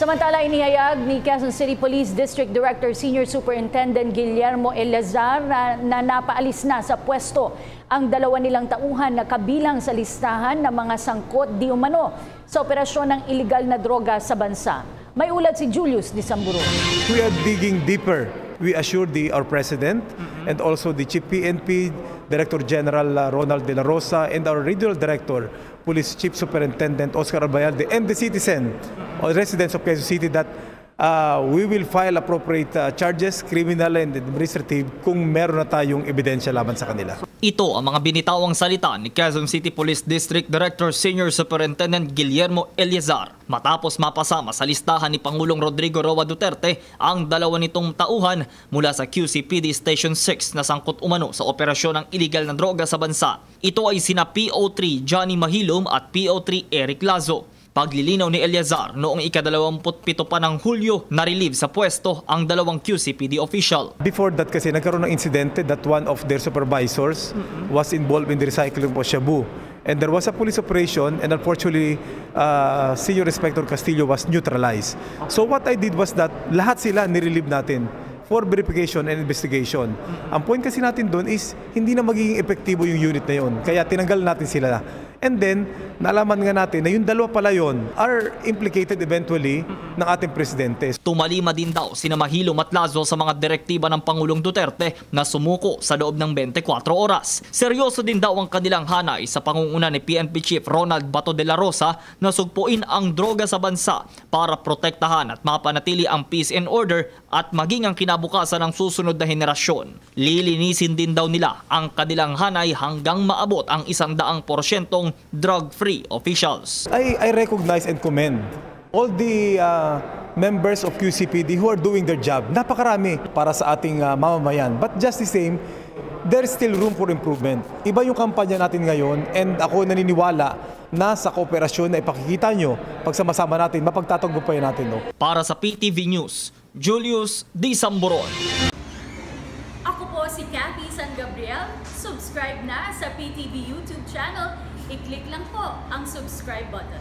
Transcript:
Samantala, inihayag ni Quezon City Police District Director Senior Superintendent Guillermo Eleazar na napaalis na sa pwesto ang dalawa nilang tauhan na kabilang sa listahan ng mga sangkot di umano sa operasyon ng iligal na droga sa bansa. May ulat si Julius Disamburo. We are digging deeper. We assured our President and also the Chief PNP, Director General Ronald De La Rosa, and our Regional Director, Police Chief Superintendent Oscar Albayalde, and the citizen or residents of Quezon City that we will file appropriate charges, criminal and administrative, kung meron na tayong ebidensya laban sa kanila. Ito ang mga binitawang salita ni Quezon City Police District Director Senior Superintendent Guillermo Eleazar matapos mapasama sa listahan ni Pangulong Rodrigo Roa Duterte ang dalawa nitong tauhan mula sa QCPD Station 6 na sangkot umano sa operasyon ng iligal na droga sa bansa. Ito ay sina PO3 Johnny Mahilom at PO3 Eric Lazo. Paglilinaw ni Eleazar, noong ika-27 pa ng Hulyo, na-relieve sa pwesto ang dalawang QCPD official. Before that kasi nagkaroon ng insidente that one of their supervisors was involved in the recycling of shabu. And there was a police operation and unfortunately Senior Inspector Castillo was neutralized. So what I did was that lahat sila nirelieve natin for verification and investigation. Ang point kasi natin doon is hindi na magiging epektibo yung unit na yun. Kaya tinanggal natin sila. And then, naalaman nga natin na yung dalawa pala yun are implicated eventually ng ating presidente. Tumalima din daw sina Mahilom at Lazo sa mga direktiba ng Pangulong Duterte na sumuko sa loob ng 24 oras. Seryoso din daw ang kanilang hanay sa pangunguna ni PNP Chief Ronald Bato de la Rosa na sugpuin ang droga sa bansa para protektahan at mapanatili ang peace and order at maging ang kinabukasan ng susunod na henerasyon. Lilinisin din daw nila ang kanilang hanay hanggang maabot ang 100% drug-free officials. I recognize and commend all the members of QCPD who are doing their job. Napakarami para sa ating mamamayan. But just the same, there is still room for improvement. Iba yung kampanya natin ngayon and ako naniniwala na sa kooperasyon na ipakikita nyo, pagsama-sama natin, mapagtatagumpayan natin. No? Para sa PTV News, Julius Disamboron. Ako po si Cathy San Gabriel. Subscribe na sa PTV YouTube channel. I-click lang po ang subscribe button.